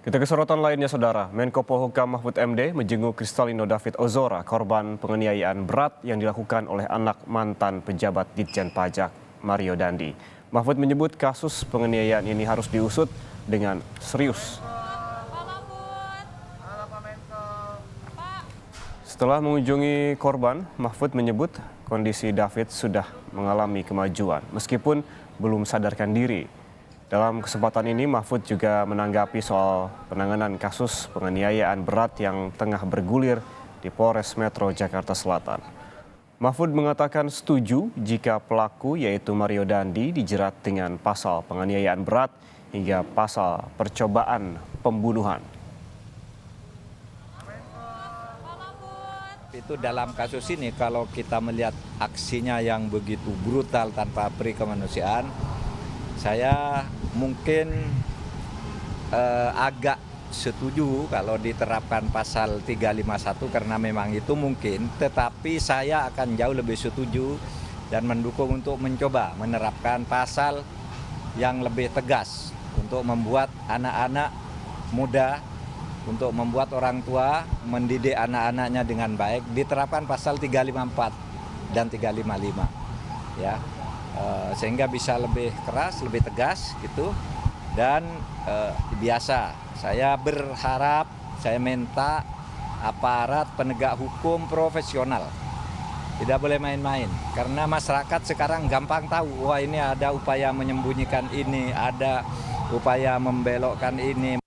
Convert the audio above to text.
Kita ke sorotan lainnya, Saudara. Menko Polhukam Mahfud MD menjenguk Kristalino David Ozora, korban penganiayaan berat yang dilakukan oleh anak mantan pejabat Ditjen Pajak Mario Dandi. Mahfud menyebut kasus penganiayaan ini harus diusut dengan serius. Setelah mengunjungi korban, Mahfud menyebut kondisi David sudah mengalami kemajuan meskipun belum sadarkan diri. Dalam kesempatan ini, Mahfud juga menanggapi soal penanganan kasus penganiayaan berat yang tengah bergulir di Polres Metro Jakarta Selatan. Mahfud mengatakan setuju jika pelaku yaitu Mario Dandi dijerat dengan pasal penganiayaan berat hingga pasal percobaan pembunuhan. Itu dalam kasus ini kalau kita melihat aksinya yang begitu brutal tanpa peri kemanusiaan, saya mungkin agak setuju kalau diterapkan pasal 351 karena memang itu mungkin, tetapi saya akan jauh lebih setuju dan mendukung untuk mencoba menerapkan pasal yang lebih tegas untuk membuat anak-anak muda, untuk membuat orang tua mendidik anak-anaknya dengan baik, diterapkan pasal 354 dan 355 ya. Sehingga bisa lebih keras, lebih tegas gitu. Dan biasa saya berharap, saya minta aparat penegak hukum profesional tidak boleh main-main, karena masyarakat sekarang gampang tahu, wah ini ada upaya menyembunyikan ini, ada upaya membelokkan ini.